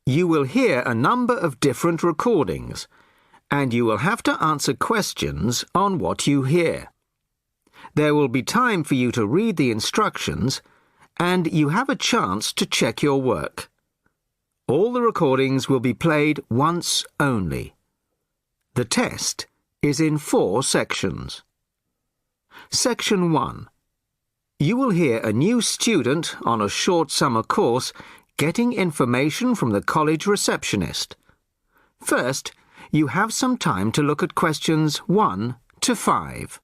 You will hear a number of different recordings, and you will have to answer questions on what you hear. There will be time for you to read the instructions, and you have a chance to check your work. All the recordings will be played once only. The test is in 4 sections. Section 1. You will hear a new student on a short summer course getting information from the college receptionist. First, you have some time to look at questions 1 to 5.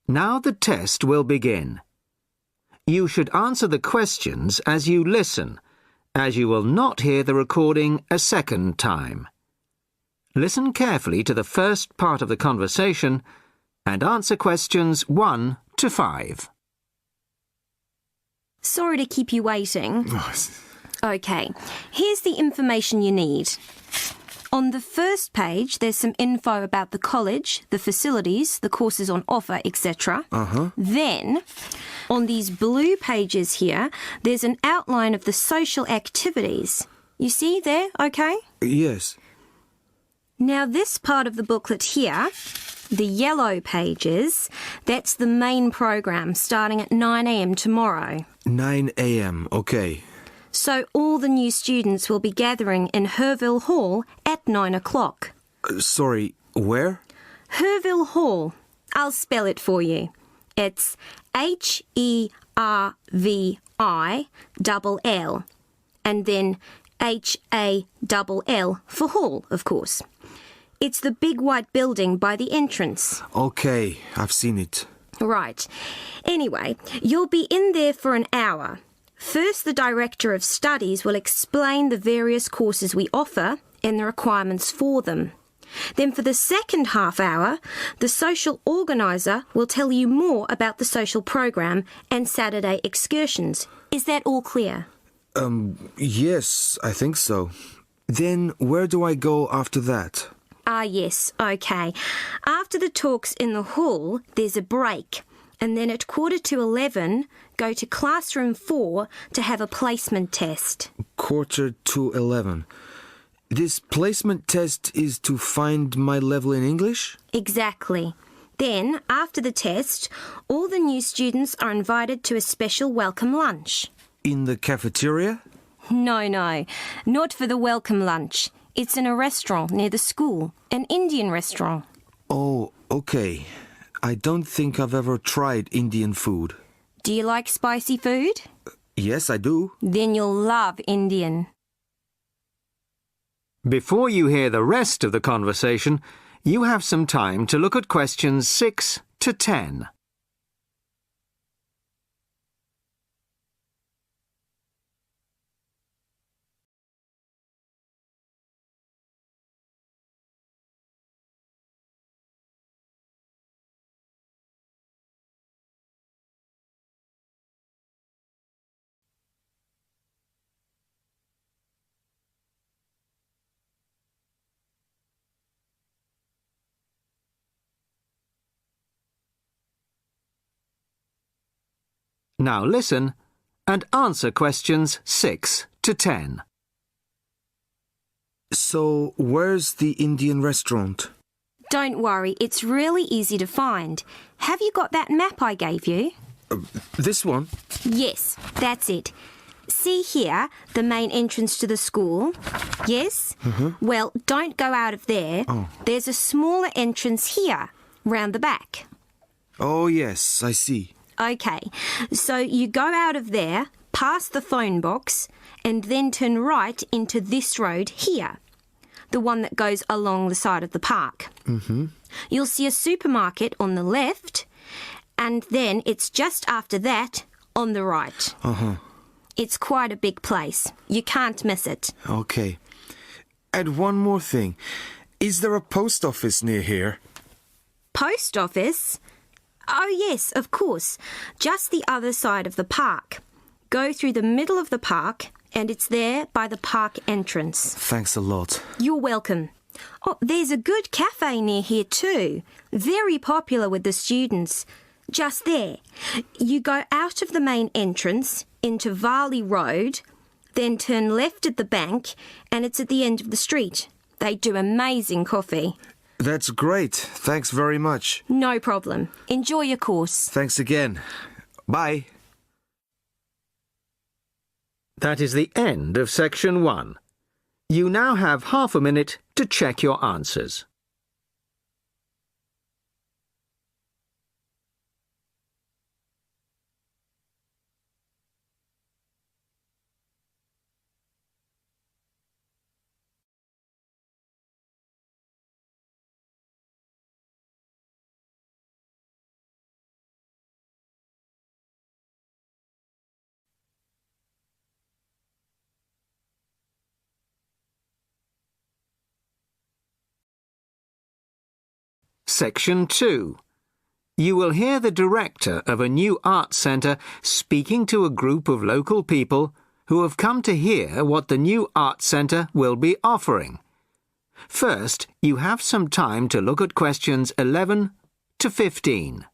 Now the test will begin. You should answer the questions as you listen, as you will not hear the recording a second time. Listen carefully to the first part of the conversation and answer questions 1 to 5. Sorry to keep you waiting. OK, here's the information you need. On the first page, there's some info about the college, the facilities, the courses on offer, etc. Then, on these blue pages here, there's an outline of the social activities. You see there, OK? Yes. Now, this part of the booklet here, the yellow pages, that's the main program starting at 9 a.m. tomorrow. 9 a.m., OK. So all the new students will be gathering in Herville Hall at 9 o'clock. Sorry, where? Herville Hall. I'll spell it for you. It's Hervill, and then Hall for hall, of course. It's the big white building by the entrance. OK, I've seen it. Right. Anyway, you'll be in there for an hour. First, the Director of Studies will explain the various courses we offer and the requirements for them. Then for the second half hour, the social organiser will tell you more about the social program and Saturday excursions. Is that all clear? Yes, I think so. Then where do I go after that? Yes, OK. After the talks in the hall, there's a break. And then at 11:15, go to classroom 4 to have a placement test. 11:45. This placement test is to find my level in English? Exactly. Then, after the test, all the new students are invited to a special welcome lunch. In the cafeteria? No, not for the welcome lunch. It's in a restaurant near the school, an Indian restaurant. Oh, OK. I don't think I've ever tried Indian food. Do you like spicy food? Yes, I do. Then you'll love Indian. Before you hear the rest of the conversation, you have some time to look at questions 6 to 10. Now listen and answer questions 6 to 10. So, where's the Indian restaurant? Don't worry, it's really easy to find. Have you got that map I gave you? This one? Yes, that's it. See here, the main entrance to the school? Yes? Well, don't go out of there. There's a smaller entrance here, round the back. Oh, yes, I see. OK, so you go out of there, past the phone box, and then turn right into this road here, the one that goes along the side of the park. You'll see a supermarket on the left, and then it's just after that on the right. It's quite a big place. You can't miss it. Okay. And one more thing. Is there a post office near here? Post office? Oh, yes, of course. Just the other side of the park. Go through the middle of the park, and it's there by the park entrance. Thanks a lot. You're welcome. Oh, there's a good cafe near here too. Very popular with the students. Just there. You go out of the main entrance into Varley Road, then turn left at the bank, and it's at the end of the street. They do amazing coffee. That's great. Thanks very much. No problem. Enjoy your course. Thanks again. Bye. That is the end of section 1. You now have half a minute to check your answers. Section 2. You will hear the director of a new arts centre speaking to a group of local people who have come to hear what the new arts centre will be offering. First, you have some time to look at questions 11 to 15.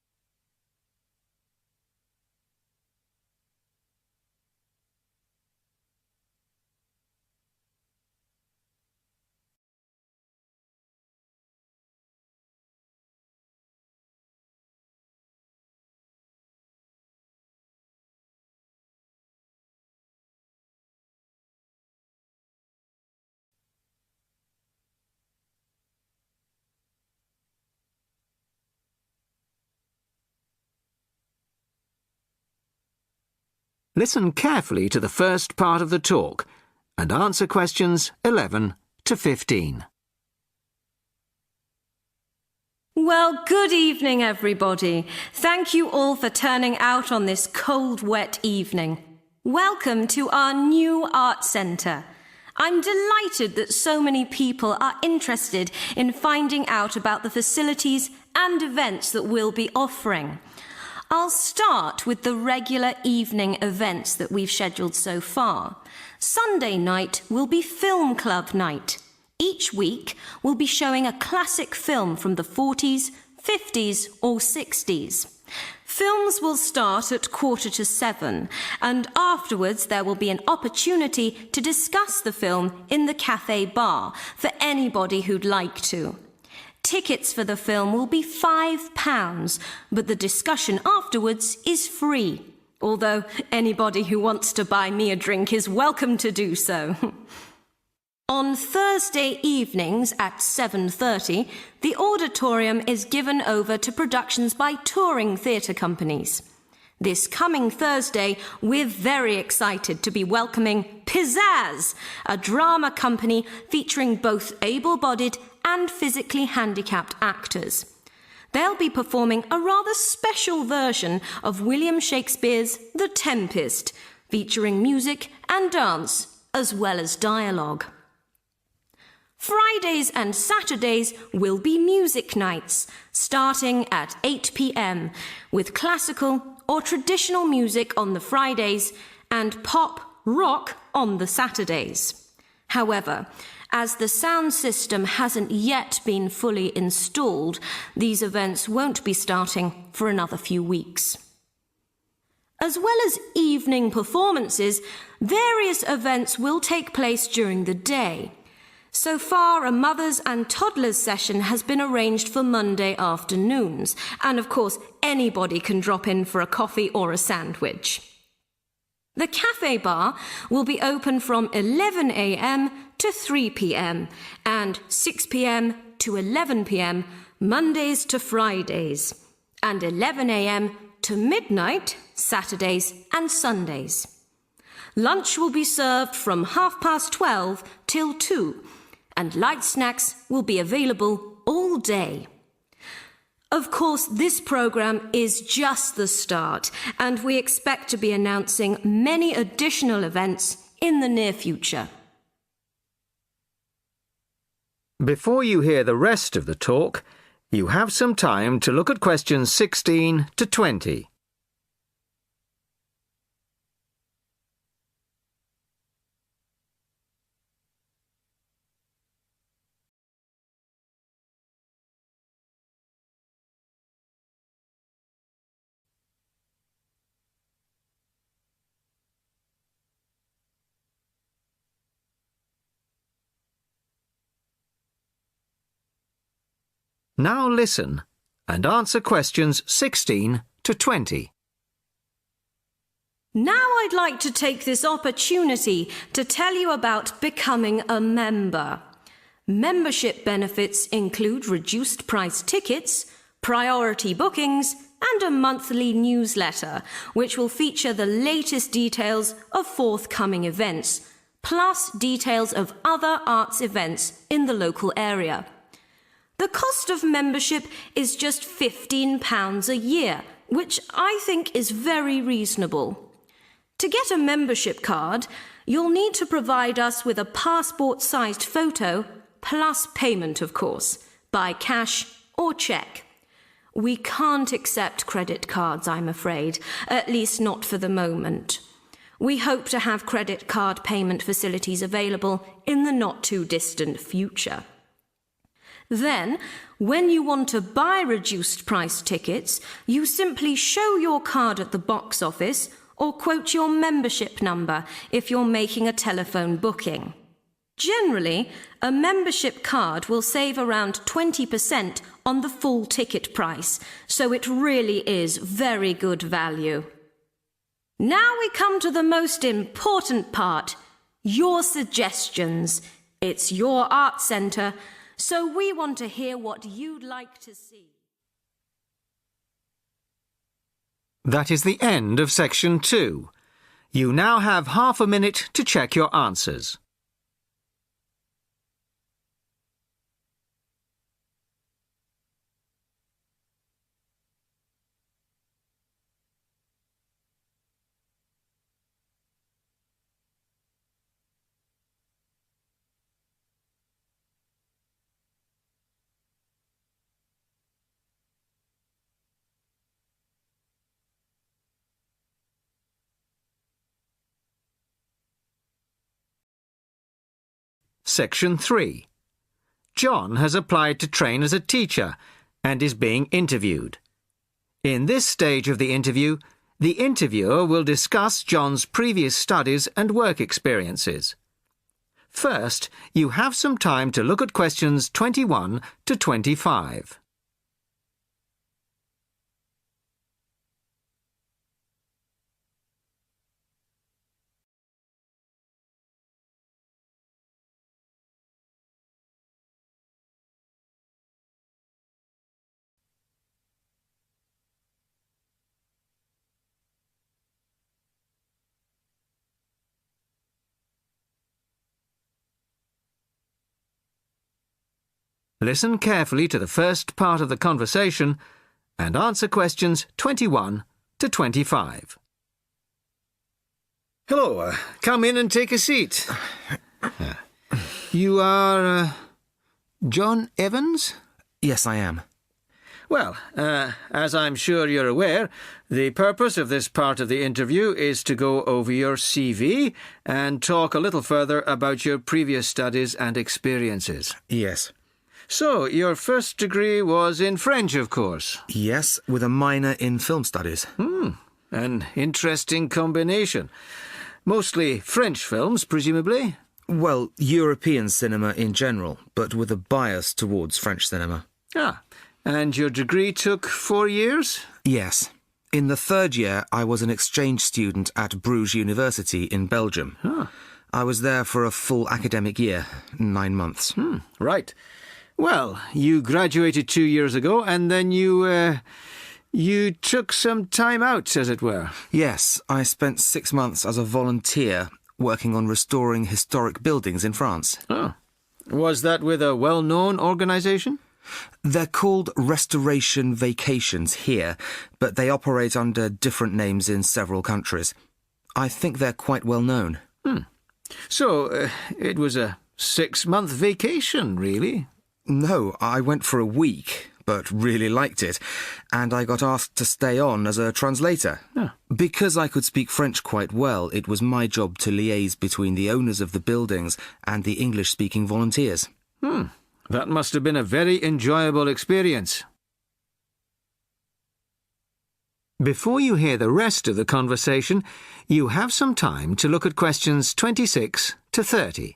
Listen carefully to the first part of the talk and answer questions 11 to 15. Well, good evening, everybody. Thank you all for turning out on this cold, wet evening. Welcome to our new art centre. I'm delighted that so many people are interested in finding out about the facilities and events that we'll be offering. I'll start with the regular evening events that we've scheduled so far. Sunday night will be film club night. Each week we'll be showing a classic film from the 40s, 50s or 60s. Films will start at 6:45, and afterwards there will be an opportunity to discuss the film in the cafe bar for anybody who'd like to. Tickets for the film will be £5, but the discussion afterwards is free, although anybody who wants to buy me a drink is welcome to do so. On Thursday evenings at 7:30, the auditorium is given over to productions by touring theatre companies. This coming Thursday, we're very excited to be welcoming Pizzazz, a drama company featuring both able-bodied and physically handicapped actors. They'll be performing a rather special version of William Shakespeare's The Tempest, featuring music and dance, as well as dialogue. Fridays and Saturdays will be music nights, starting at 8 p.m, with classical or traditional music on the Fridays and pop rock on the Saturdays. However, as the sound system hasn't yet been fully installed, these events won't be starting for another few weeks. As well as evening performances, various events will take place during the day. So far, a mothers and toddlers session has been arranged for Monday afternoons, and of course, anybody can drop in for a coffee or a sandwich. The cafe bar will be open from 11 a.m. to 3 p.m. and 6 p.m. to 11 p.m. Mondays to Fridays, and 11 a.m. to midnight Saturdays and Sundays. Lunch will be served from 12:30 till 2, and light snacks will be available all day. Of course, this programme is just the start, and we expect to be announcing many additional events in the near future. Before you hear the rest of the talk, you have some time to look at questions 16 to 20. Now listen and answer questions 16 to 20. Now I'd like to take this opportunity to tell you about becoming a member. Membership benefits include reduced price tickets, priority bookings, and a monthly newsletter, which will feature the latest details of forthcoming events, plus details of other arts events in the local area. The cost of membership is just £15 a year, which I think is very reasonable. To get a membership card, you'll need to provide us with a passport-sized photo, plus payment, of course, by cash or cheque. We can't accept credit cards, I'm afraid, at least not for the moment. We hope to have credit card payment facilities available in the not-too-distant future. Then, when you want to buy reduced price tickets, you simply show your card at the box office or quote your membership number if you're making a telephone booking. Generally, a membership card will save around 20% on the full ticket price, so it really is very good value. Now we come to the most important part, your suggestions. It's your art centre, so we want to hear what you'd like to see. That is the end of section 2. You now have half a minute to check your answers. Section 3. John has applied to train as a teacher and is being interviewed. In this stage of the interviewer will discuss John's previous studies and work experiences. First, you have some time to look at questions 21 to 25. Listen carefully to the first part of the conversation and answer questions 21 to 25. Hello, come in and take a seat. You are John Evans? Yes, I am. Well, as I'm sure you're aware, the purpose of this part of the interview is to go over your CV and talk a little further about your previous studies and experiences. Yes. So, your first degree was in French, of course? Yes, with a minor in film studies. An interesting combination. Mostly French films, presumably? Well, European cinema in general, but with a bias towards French cinema. Ah, and your degree took 4 years? Yes. In the third year, I was an exchange student at Bruges University in Belgium. I was there for a full academic year, 9 months. Right. Well, you graduated 2 years ago, and then you took some time out, as it were. Yes, I spent 6 months as a volunteer working on restoring historic buildings in France. Oh. Was that with a well-known organisation? They're called restoration vacations here, but they operate under different names in several countries. I think they're quite well known. So, it was a 6-month vacation, really? No, I went for a week, but really liked it, and I got asked to stay on as a translator. Because I could speak French quite well, it was my job to liaise between the owners of the buildings and the English-speaking volunteers. That must have been a very enjoyable experience. Before you hear the rest of the conversation, you have some time to look at questions 26 to 30.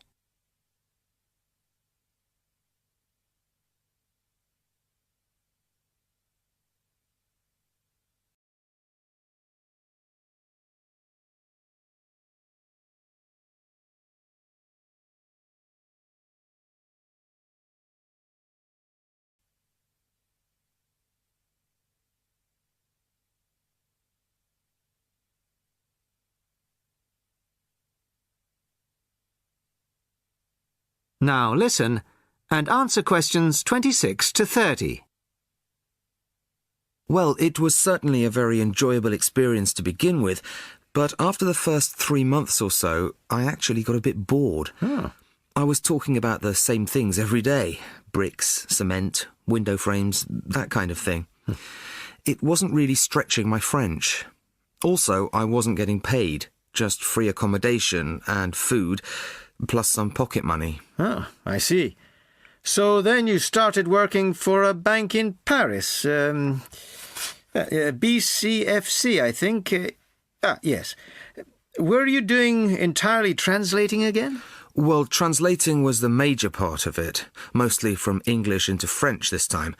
Now listen and answer questions 26 to 30. Well, it was certainly a very enjoyable experience to begin with, but after the first 3 months or so, I actually got a bit bored. I was talking about the same things every day: bricks, cement, window frames, that kind of thing. It wasn't really stretching my French. Also, I wasn't getting paid, just free accommodation and food, plus some pocket money. I see. So then you started working for a bank in Paris, BCFC, I think. Yes. Were you doing entirely translating again? Well, translating was the major part of it, mostly from English into French this time.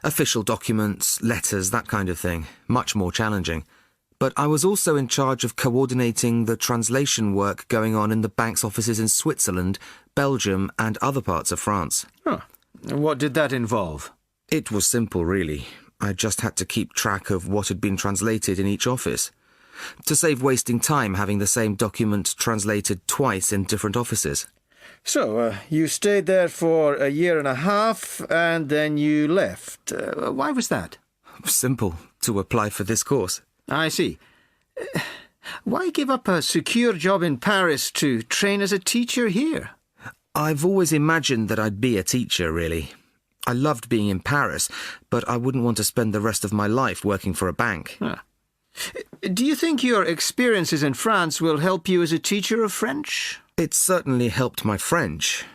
Official documents, letters, that kind of thing. Much more challenging. But I was also in charge of coordinating the translation work going on in the bank's offices in Switzerland, Belgium, and other parts of France. What did that involve? It was simple, really. I just had to keep track of what had been translated in each office, to save wasting time having the same document translated twice in different offices. So, you stayed there for a year and a half, and then you left. Why was that? Simple, to apply for this course. I see. Why give up a secure job in Paris to train as a teacher here? I've always imagined that I'd be a teacher, really. I loved being in Paris, but I wouldn't want to spend the rest of my life working for a bank. Do you think your experiences in France will help you as a teacher of French? It certainly helped my French,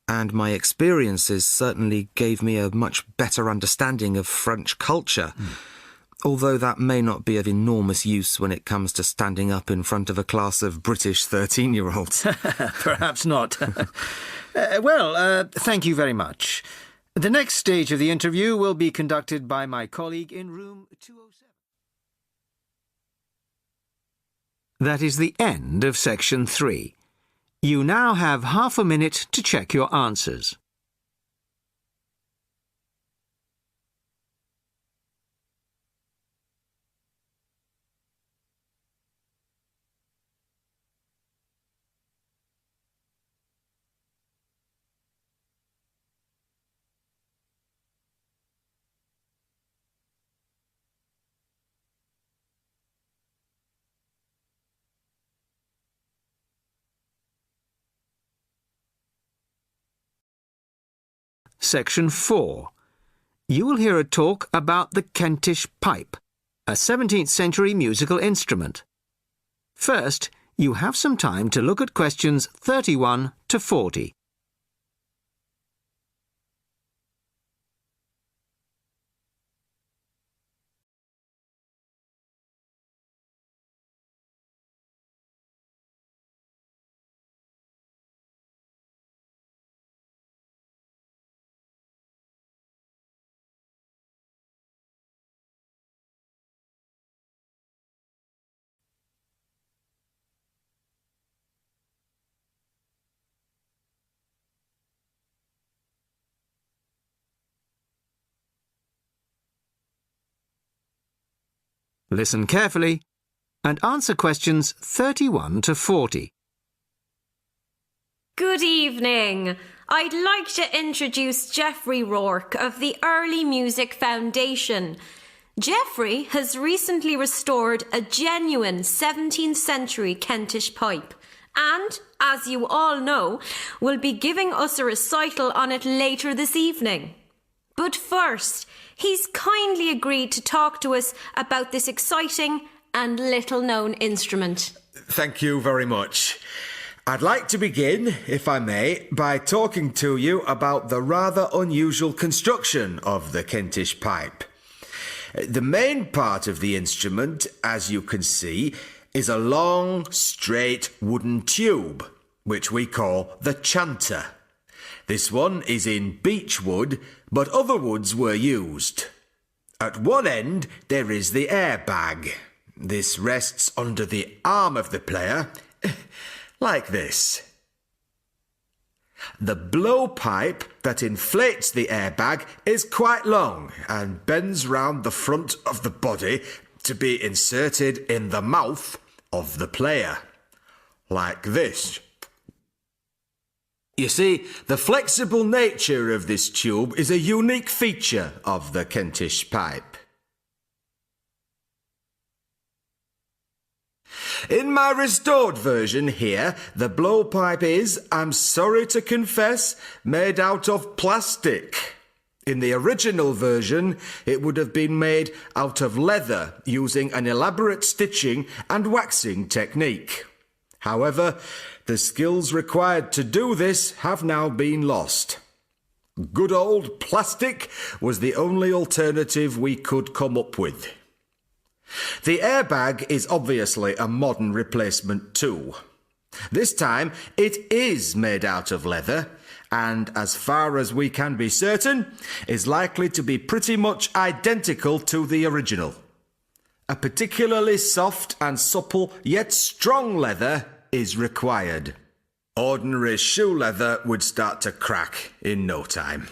and my experiences certainly gave me a much better understanding of French culture, although that may not be of enormous use when it comes to standing up in front of a class of British 13-year-olds. Perhaps not. Thank you very much. The next stage of the interview will be conducted by my colleague in room 207. That is the end of section 3. You now have half a minute to check your answers. Section 4. You will hear a talk about the Kentish pipe, a 17th century musical instrument. First, you have some time to look at questions 31 to 40. Listen carefully and answer questions 31 to 40. Good evening. I'd like to introduce Geoffrey Rourke of the Early Music Foundation. Geoffrey has recently restored a genuine 17th century Kentish pipe and, as you all know, will be giving us a recital on it later this evening. But first, he's kindly agreed to talk to us about this exciting and little-known instrument. Thank you very much. I'd like to begin, if I may, by talking to you about the rather unusual construction of the Kentish pipe. The main part of the instrument, as you can see, is a long, straight wooden tube, which we call the chanter. This one is in beech wood, but other woods were used. At one end, there is the airbag. This rests under the arm of the player, like this. The blowpipe that inflates the airbag is quite long and bends round the front of the body to be inserted in the mouth of the player, like this. You see, the flexible nature of this tube is a unique feature of the Kentish pipe. In my restored version here, the blowpipe is, I'm sorry to confess, made out of plastic. In the original version, it would have been made out of leather using an elaborate stitching and waxing technique. However, the skills required to do this have now been lost. Good old plastic was the only alternative we could come up with. The airbag is obviously a modern replacement too. This time it is made out of leather and, as far as we can be certain, is likely to be pretty much identical to the original. A particularly soft and supple yet strong leather is required. Ordinary shoe leather would start to crack in no time.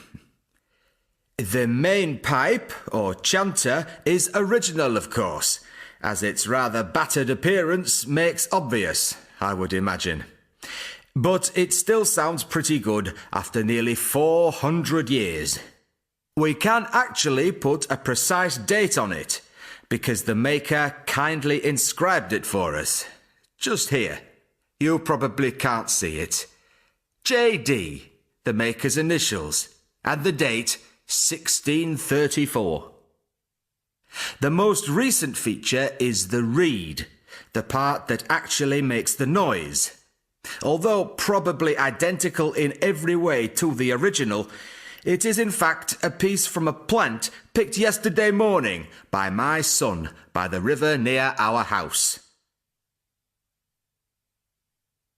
The main pipe, or chanter, is original, of course, as its rather battered appearance makes obvious, I would imagine. But it still sounds pretty good after nearly 400 years. We can't actually put a precise date on it, because the maker kindly inscribed it for us. Just here. You probably can't see it. JD, the maker's initials, and the date 1634. The most recent feature is the reed, the part that actually makes the noise. Although probably identical in every way to the original, it is in fact a piece from a plant picked yesterday morning by my son by the river near our house.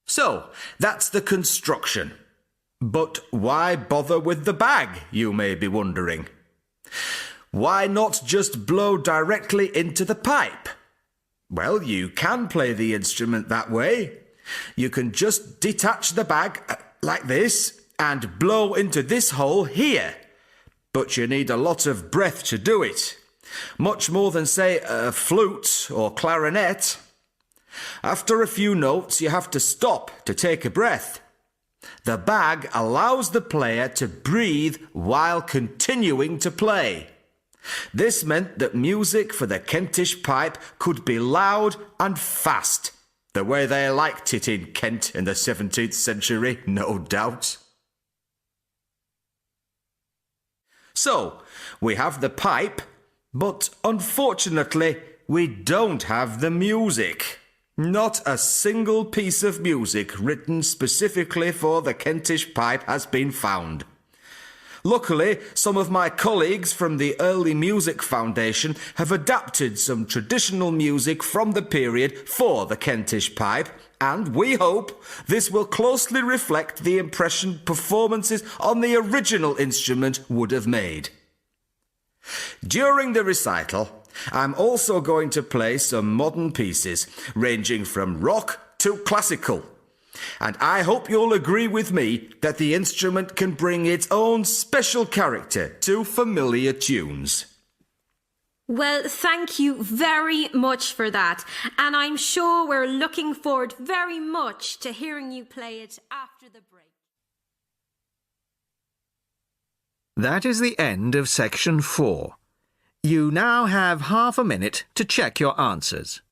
So, that's the construction. But why bother with the bag, you may be wondering? Why not just blow directly into the pipe? Well, you can play the instrument that way. You can just detach the bag like this and blow into this hole here. But you need a lot of breath to do it. Much more than, say, a flute or clarinet. After a few notes, you have to stop to take a breath. The bag allows the player to breathe while continuing to play. This meant that music for the Kentish pipe could be loud and fast, the way they liked it in Kent in the 17th century, no doubt. So, we have the pipe, but unfortunately, we don't have the music. Not a single piece of music written specifically for the Kentish pipe has been found. Luckily, some of my colleagues from the Early Music Foundation have adapted some traditional music from the period for the Kentish pipe, and we hope this will closely reflect the impression performances on the original instrument would have made. During the recital, I'm also going to play some modern pieces, ranging from rock to classical. And I hope you'll agree with me that the instrument can bring its own special character to familiar tunes. Well, thank you very much for that. And I'm sure we're looking forward very much to hearing you play it after the break. That is the end of section 4. You now have half a minute to check your answers.